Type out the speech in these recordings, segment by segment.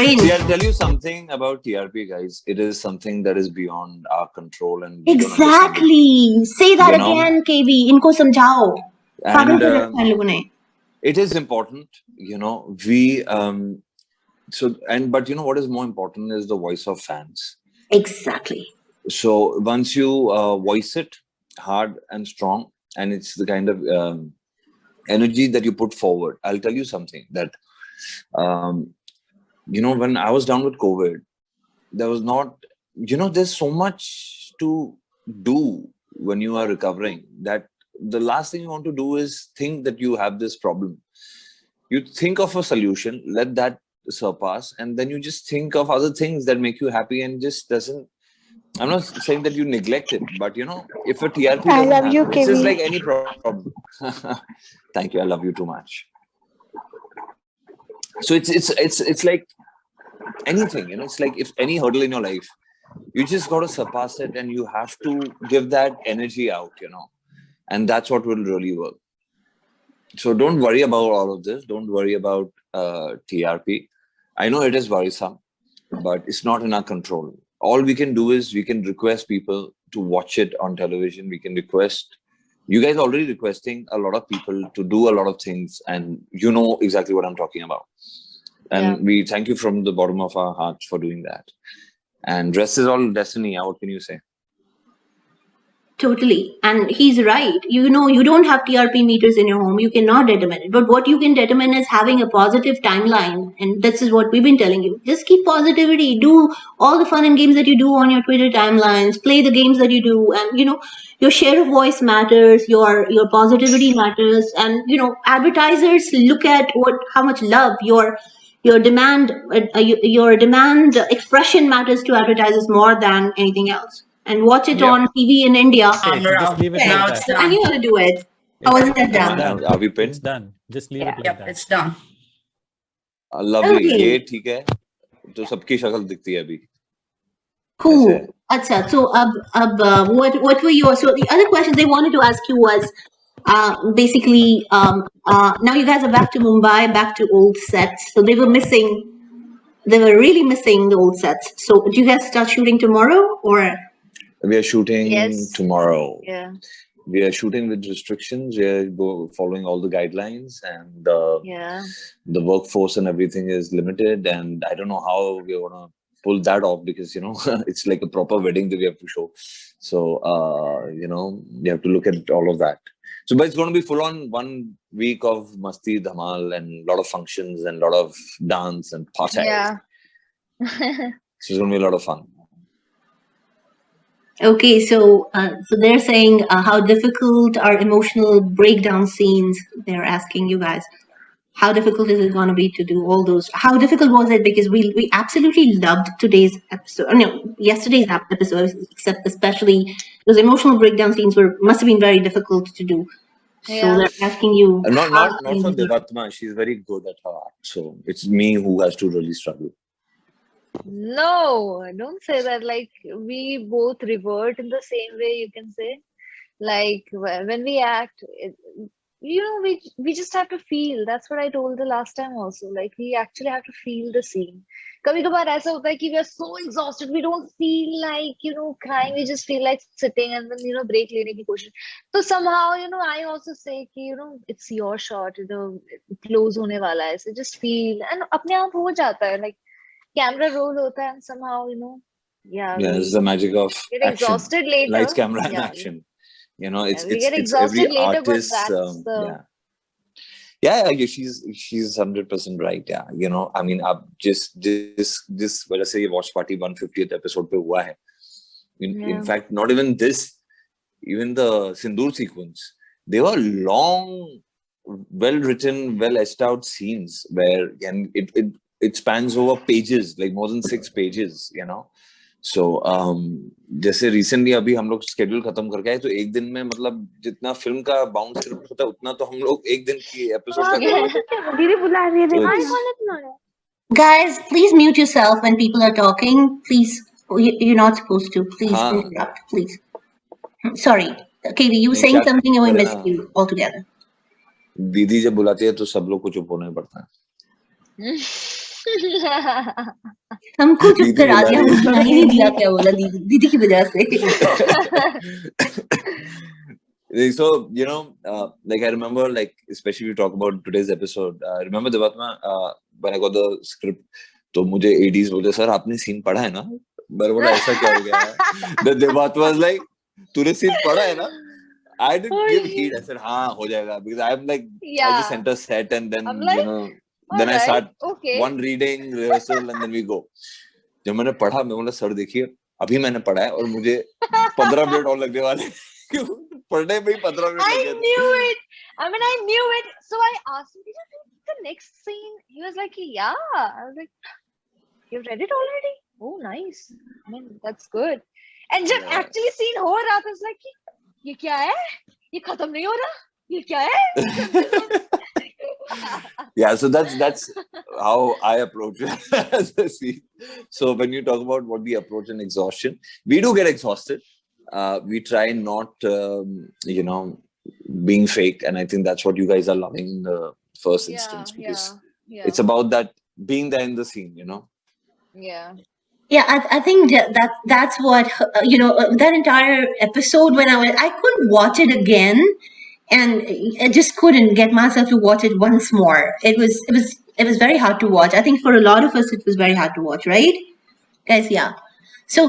brain. See, I'll tell you something about TRP, guys. It is something that is beyond our control, and we don't understand Exactly. Say that You know? again, KB. इनको समझाओ. पागल And कर रखा है इन लोगों ने. it is important, we but what is more important is the voice of fans. Exactly. So once you voice it hard and strong, and it's the kind of energy that you put forward. I'll tell you something that when I was down with COVID, there was not, there's so much to do when you are recovering that the last thing you want to do is think that you have this problem. You think of a solution, let that surpass, and then you just think of other things that make you happy, and just doesn't. I'm not saying that you neglect it, but if a TRP I doesn't love you, happen, it's just Kiwi. like any problem. Thank you. I love you too much. So it's like anything, it's like if any hurdle in your life, you just got to surpass it, and you have to give that energy out, and that's what will really work. So don't worry about all of this. Don't worry about TRP. I know it is worrisome, but it's not in our control. All we can do is we can request people to watch it on television. We can request, you guys already requesting a lot of people to do a lot of things, and you know exactly what I'm talking about. And we thank you from the bottom of our hearts for doing that. And rest is all destiny. What can you say? Totally. And he's right. You don't have TRP meters in your home. You cannot determine it. But what you can determine is having a positive timeline. And this is what we've been telling you. Just keep positivity. Do all the fun and games that you do on your Twitter timelines. Play the games that you do. And, your share of voice matters. Your positivity matters. And, advertisers look at how much love your demand expression matters to advertisers more than anything else. And watch it on TV in India. Just leave it like Now that. I knew how to do it. How wasn't that done? Are we pinned? It's done. Just leave it like that. It's done. Lovely. Okay. ये ठीक है. तो सबकी शक्ल दिखती है अभी. Cool. Acha. So what were your, so the other questions they wanted to ask you was basically now you guys are back to Mumbai, back to old sets. So they were really missing the old sets. So do you guys start shooting tomorrow or? We are shooting tomorrow. Yeah. We are shooting with restrictions. We are following all the guidelines, and the workforce and everything is limited. And I don't know how we're gonna pull that off, because it's like a proper wedding that we have to show. So you have to look at all of that. So, but it's going to be full on 1 week of masti dhamal and a lot of functions and a lot of dance and party. Yeah. So it's going to be a lot of fun. Okay, so they're saying how difficult are emotional breakdown scenes? They're asking you guys, how difficult is it going to be to do all those? How difficult was it? Because we absolutely loved today's episode. No, yesterday's episode, except especially those emotional breakdown scenes must have been very difficult to do. So they're asking you. Not for Devatma. She's very good at her art. So it's me who has to really struggle. No, don't say that. Like, we both revert in the same way, you can say. Like, when we act, we just have to feel. That's what I told the last time also. Like, we actually have to feel the scene. Kabhi-kabhar aisa hota hai ki we are so exhausted, we don't feel like, crying. We just feel like sitting and then, break lene ki koshish. So somehow, I also say ki, it's your shot, close hone wala hai. So just feel. And apne aap ho jata hai. Like, camera roll hota hai, and somehow, it's the magic of get action. Exhausted later. Lights, camera, and action. It's exhausted every later, artist. but that's She's 100% right. Yeah, I mean, just let's say watch party 150th episode pe hua hai. In fact, not even this, even the Sindoor sequence, they were long, well written, well etched out scenes where it spans over pages, like more than 6 pages, So जैसे recently अभी हम लोग schedule खत्म करके आए, तो एक दिन में मतलब जितना फिल्म का bound script होता है उतना तो हम लोग एक दिन की episode का Guys, please mute yourself when people are talking. Please, you're not supposed to. Please interrupt, please. Sorry. Okay, you were saying something and we missed you altogether. दीदी जब बुलाती है तो सब लोग को चुप होना पड़ता है. हमको चुप दीदी करा बुला दिया, रही हमको है। सुनाई नहीं दिया क्या बोला दीदी की वजह से. So, like I remember, like especially we talk about today's episode. Remember Devatma, when I got the script, तो मुझे ADs बोले सर आपने सीन पढ़ा है ना? मैंने बोला ऐसा क्या हो गया है? The Devatma was like, तूने सीन पढ़ा है ना? I didn't give heed. I said हाँ हो जाएगा because I'm like I just Yeah. enter set and then I'm like, then I alright, start okay. one reading rehearsal and then we go. जब मैंने पढ़ा मैं बोला सर देखिए अभी मैंने पढ़ा है और मुझे 15 मिनट और लगने वाले पढ़ने में ही 15 मिनट लग गए थे. I knew it. I mean, I knew it. So I asked him, did you read the next scene? He was like, yeah. I was like, you've read it already? Oh, nice. I mean, that's good. And जब Yeah. actually scene हो रहा था, I was like, ये क्या है? ये खत्म नहीं हो रहा? ये क्या है? Yeah, so that's how I approach it as a scene. So when you talk about what we approach in exhaustion, we do get exhausted. We try not, being fake, and I think that's what you guys are loving in the first instance because it's about that being there in the scene, Yeah. Yeah, I think that's what that entire episode when I couldn't watch it again, and I just couldn't get myself to watch it once more. It was very hard to watch. I think for a lot of us it was very hard to watch, right, guys? Yeah. So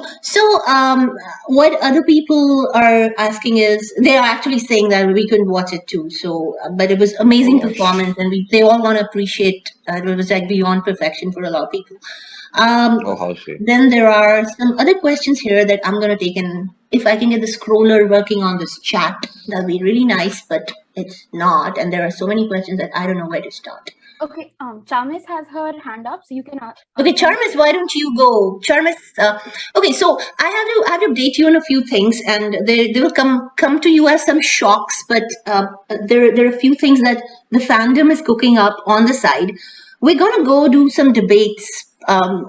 what other people are asking is they are actually saying that we couldn't watch it too. So, but it was amazing performance, and they all want to appreciate. It was like beyond perfection for a lot of people. how sweet. Then there are some other questions here that I'm gonna take, and if I can get the scroller working on this chat, that'll be really nice. But it's not, and there are so many questions that I don't know where to start. Okay, Charmis has her hand up, so you can. Okay, Charmis, why don't you go? Charmis, okay, so I have to update you on a few things, and they will come to you as some shocks, but there are a few things that the fandom is cooking up on the side. We're gonna go do some debates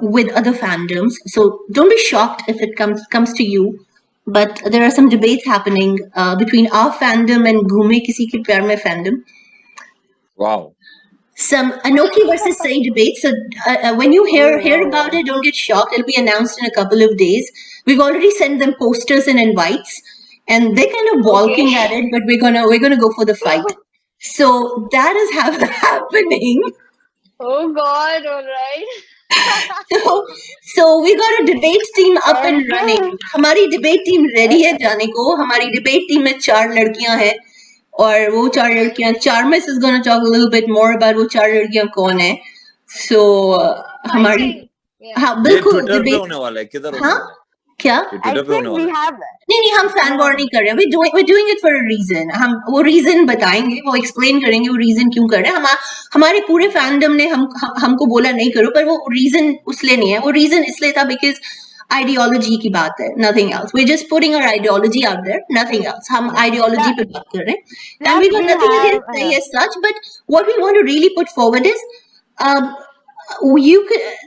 with other fandoms, so don't be shocked if it comes to you. But there are some debates happening between our fandom and Gume Kisi Ke Pyar Mein fandom. Wow. Some Anoki versus Sai debate. So when you hear about it, don't get shocked. It'll be announced in a couple of days. We've already sent them posters and invites, and they're kind of balking at it. But we're gonna go for the fight. So that is happening. Oh God! All right. So we got a debate team up and running. हमारी debate team ready है जाने को. हमारी debate team में 4 लड़कियां हैं. और वो 4 लड़कियां, Charmis is going to talk a little bit more about वो 4 लड़कियां कौन है. So हमारी हाँ बिल्कुल ट्विटर पे debate होने वाला है किधर हाँ क्या ट्विटर पे होने वाला है नहीं हम फैन वॉर नहीं कर रहे हैं. we're doing it for a reason. हम वो reason बताएंगे, वो explain करेंगे वो reason क्यों कर रहे हैं. हमारे पूरे फैंडम ने हमको बोला नहीं करो, पर वो reason उसलिए नहीं है. वो reason इसलिए था because ideology की बात है, nothing else. We're just putting our ideology out there, nothing else. हम ideology पे बात कर रहे हैं, and we got nothing against say as such. But what we want to really put forward is,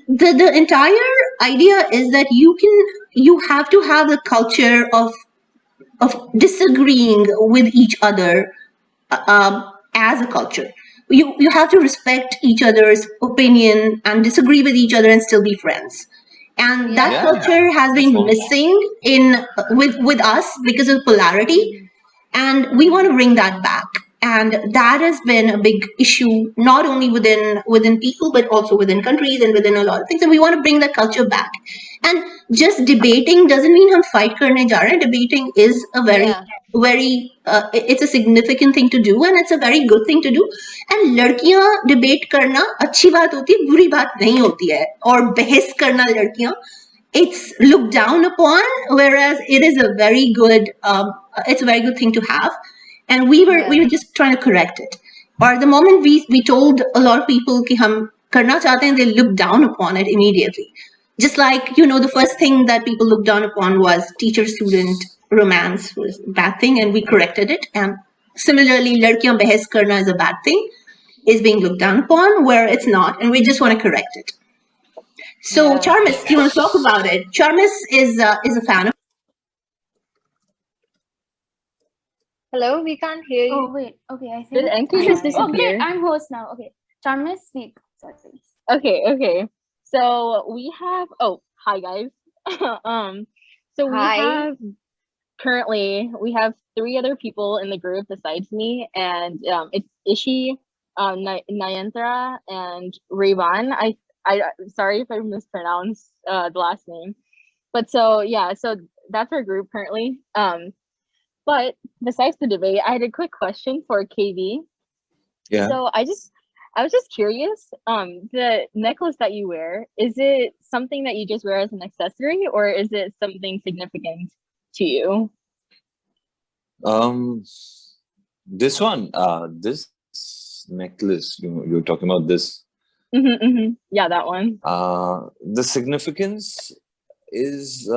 the entire idea is that you have to have the culture of disagreeing with each other as a culture. You have to respect each other's opinion and disagree with each other and still be friends. And that culture has been missing with us because of polarity, and we want to bring that back. And that has been a big issue, not only within people, but also within countries and within a lot of things. And we want to bring that culture back. And just debating doesn't mean हम fight करने जा रहे हैं. Debating is a very it's a significant thing to do, and it's a very good thing to do. And लड़कियां debate करना अच्छी बात होती है, बुरी बात नहीं होती है. और बहस करना लड़कियां, it's looked down upon, whereas it is a very good it's a very good thing to have. And we were just trying to correct it. Or the moment we told a lot of people कि हम करना चाहते हैं, they looked down upon it immediately. Just like, the first thing that people looked down upon was teacher-student romance was a bad thing, and we corrected it. And similarly, ladkiyan behas karna is a bad thing, is being looked down upon, where it's not, and we just want to correct it. So, Charmis, do you want to talk about it? Charmis is a fan of. Hello, we can't hear you. Oh wait, okay, I think. Did Enki just disappear? Okay, I'm host now. Okay, Charmis, speak. Sorry. Okay. So we have, oh, hi guys. So we Hi. have currently, we have 3 other people in the group besides me, and it's Ishi, Nayanthara, and Revan. I'm sorry if I mispronounced the last name, but so yeah, so that's our group currently. But besides the debate, I had a quick question for KV. Yeah. So I was just curious, the necklace that you wear, is it something that you just wear as an accessory, or is it something significant to you? This one, this necklace, you're talking about this. Yeah, that one. The significance is,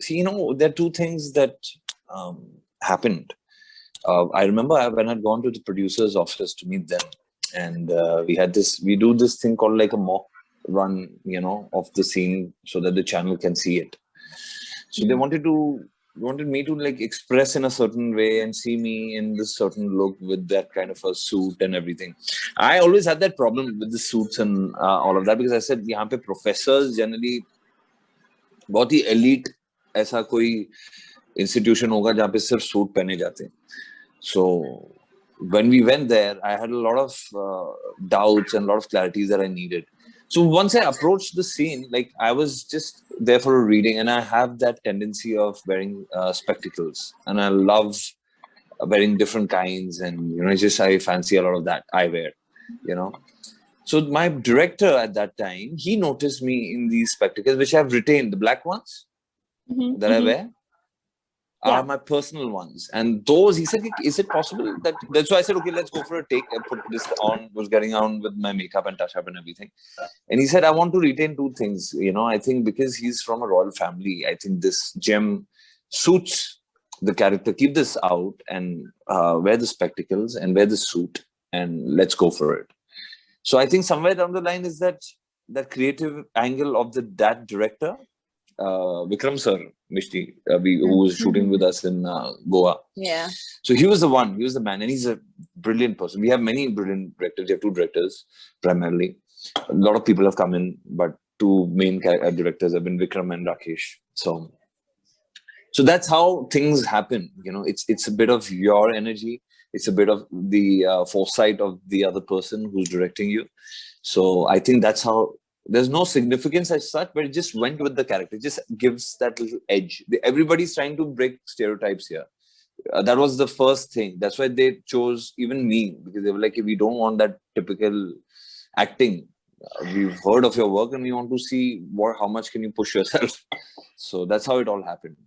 see, there are 2 things that happened. I remember when I'd gone to the producer's office to meet them, and we do this thing called like a mock run, of the scene so that the channel can see it. So they wanted me to like express in a certain way and see me in this certain look with that kind of a suit and everything. I always had that problem with the suits and all of that, because I said, यहाँ पे professors generally बहुत ही elite ऐसा कोई institution होगा जहाँ पे सिर्फ suit पहने जाते हैं. So when we went there, I had a lot of doubts and a lot of clarities that I needed. So once I approached the scene, like I was just there for a reading, and I have that tendency of wearing spectacles, and I love wearing different kinds, and I fancy a lot of that eyewear, So my director at that time, he noticed me in these spectacles, which I've retained, the black ones that I wear. Are my personal ones, and those, he said, is it possible that's why I said, okay, let's go for a take. I put this on, was getting on with my makeup and touch up and everything, and he said, I want to retain 2 things, I think because he's from a royal family, I think this gem suits the character. Keep this out and wear the spectacles and wear the suit, and let's go for it. So I think somewhere down the line is that creative angle of that director, Vikram sir, Mishti, who was shooting with us in Goa. Yeah. So he was the one, he was the man, and he's a brilliant person. We have many brilliant directors. We have 2 directors primarily. A lot of people have come in, but 2 main directors have been Vikram and Rakesh. So that's how things happen. It's a bit of your energy. It's a bit of the foresight of the other person who's directing you. So I think that's how. There's no significance as such, but it just went with the character. It just gives that little edge. Everybody's trying to break stereotypes here. That was the first thing. That's why they chose even me, because they were like, we don't want that typical acting. We've heard of your work and we want to see how much can you push yourself. So that's how it all happened.